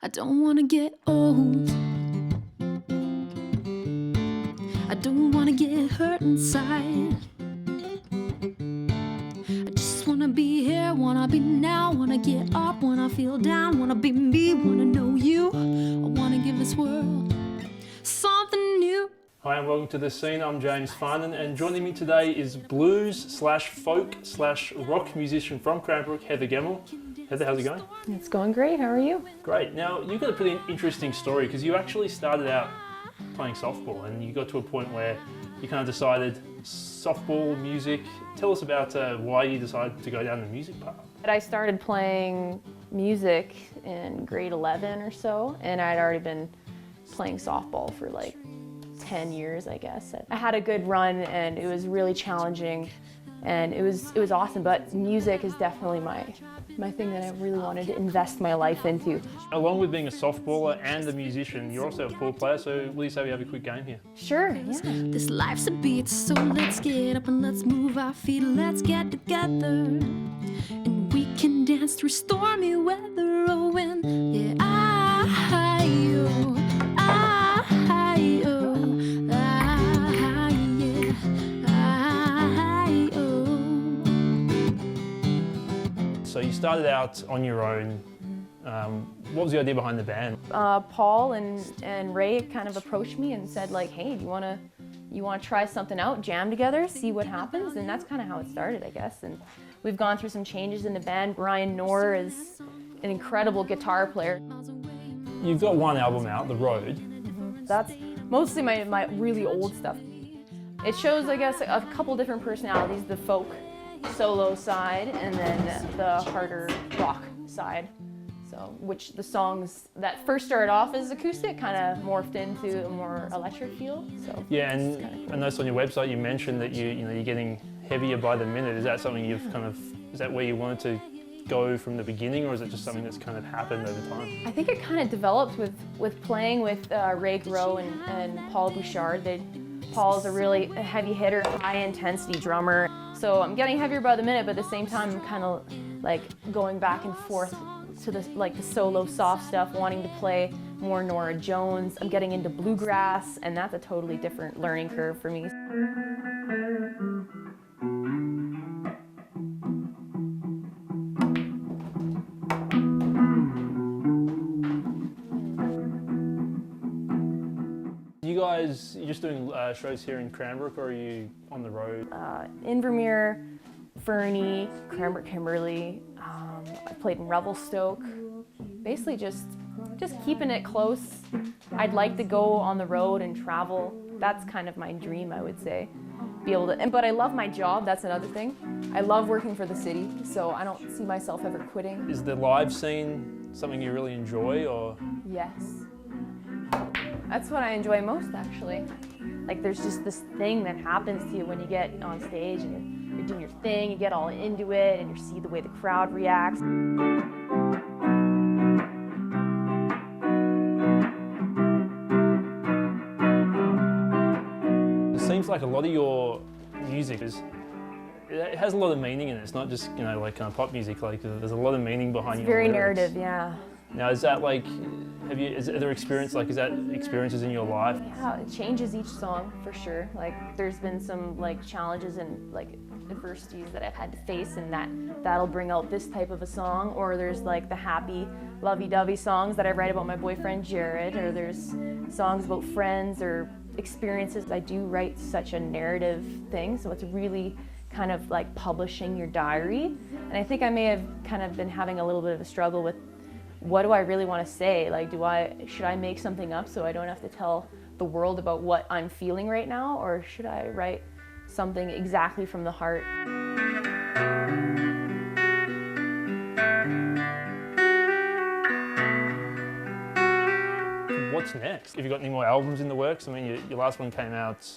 I don't wanna get old. I don't wanna get hurt inside. I just wanna be here, wanna be now, wanna get up, wanna feel down, wanna be me, wanna know you. I wanna give this world something new. Hi and welcome to The Scene. I'm James Farnan, and joining me today is blues/folk/rock musician from Cranbrook, Heather Gemmell. Heather, how's it going? It's going great. How are you? Great. Now, you've got a pretty interesting story because you actually started out playing softball and you got to a point where you kind of decided softball, music. Tell us about why you decided to go down the music path. I started playing music in grade 11 or so, and I'd already been playing softball for like 10 years, I guess. I had a good run and it was really challenging and it was awesome, but music is definitely my thing that I really wanted to invest my life into. Along with being a softballer and a musician, you're also a pool player, so will you say we have a quick game here? Sure, yeah. This life's a beat, so let's get up and let's move our feet. Let's get together and we can dance through stormy weather. Oh, and yeah, So you started out on your own. What was the idea behind the band? Paul and Ray kind of approached me and said like, hey, do you wanna try something out, jam together, see what happens? And that's kind of how it started, I guess. And we've gone through some changes in the band. Brian Knorr is an incredible guitar player. You've got one album out, The Road. That's mostly my really old stuff. It shows, I guess, a couple different personalities, the folk solo side and then the harder rock side. So, which the songs that first started off as acoustic kind of morphed into a more electric feel. So yeah, and cool. I noticed on your website you mentioned that you're getting heavier by the minute. Is that something is that where you wanted to go from the beginning, or is it just something that's kind of happened over time? I think it kind of developed with playing with Ray Grow and Paul Bouchard. Paul's a really heavy hitter, high intensity drummer. So I'm getting heavier by the minute, but at the same time I'm kind of like going back and forth to the solo soft stuff, wanting to play more Norah Jones. I'm getting into bluegrass, and that's a totally different learning curve for me. You're just doing shows here in Cranbrook, or are you on the road? Invermere, Fernie, Cranbrook, Kimberley. I played in Revelstoke. Basically just keeping it close. I'd like to go on the road and travel. That's kind of my dream, I would say. But I love my job, that's another thing. I love working for the city, so I don't see myself ever quitting. Is the live scene something you really enjoy, or? Yes. That's what I enjoy most, actually. Like, there's just this thing that happens to you when you get on stage and you're doing your thing, you get all into it, and you see the way the crowd reacts. It seems like a lot of your music it has a lot of meaning in it. It's not just like pop music. Like there's a lot of meaning behind your Very lyrics. narrative, yeah. Now, is that like, is that experiences in your life? Yeah, it changes each song for sure. Like there's been some like challenges and like adversities that I've had to face, and that'll bring out this type of a song. Or there's like the happy, lovey-dovey songs that I write about my boyfriend Jared, or there's songs about friends or experiences. I do write such a narrative thing, so it's really kind of like publishing your diary. And I think I may have kind of been having a little bit of a struggle with, what do I really want to say? Like, should I make something up so I don't have to tell the world about what I'm feeling right now? Or should I write something exactly from the heart? What's next? Have you got any more albums in the works? I mean, your last one came out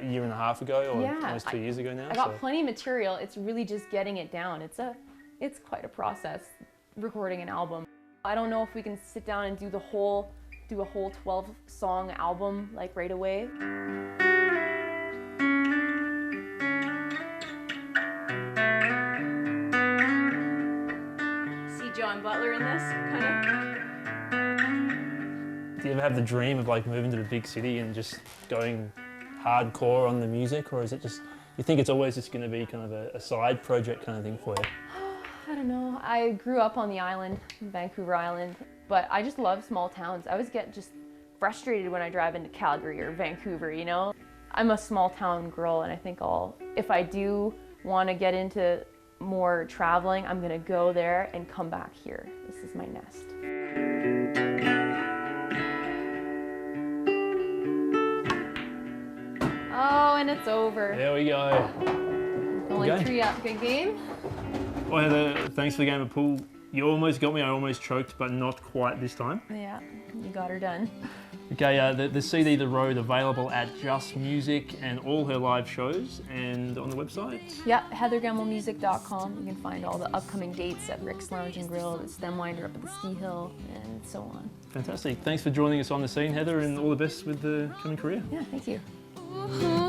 a year and a half ago, or almost 2 years ago now. I got plenty of material. It's really just getting it down. It's quite a process, recording an album. I don't know if we can sit down and do a whole 12-song album like right away. See John Butler in this, kind of. Do you ever have the dream of like moving to the big city and just going hardcore on the music, or is it just, you think it's always just going to be kind of a side project kind of thing for you? I don't know. I grew up on the island, Vancouver Island, but I just love small towns. I always get just frustrated when I drive into Calgary or Vancouver, you know? I'm a small town girl, and I think if I do want to get into more traveling, I'm gonna go there and come back here. This is my nest. Oh, and it's over. There we go. Only Okay. 3 up. Good game? Well, Heather, thanks for the game of pool. You almost got me, I almost choked, but not quite this time. Yeah, you got her done. Okay, the CD The Road available at Just Music and all her live shows, and on the website. Yeah, heathergemmellmusic.com. You can find all the upcoming dates at Rick's Lounge and Grill, the Stemwinder up at the Ski Hill, and so on. Fantastic. Thanks for joining us on the scene, Heather, and all the best with the coming career. Yeah, thank you. Ooh.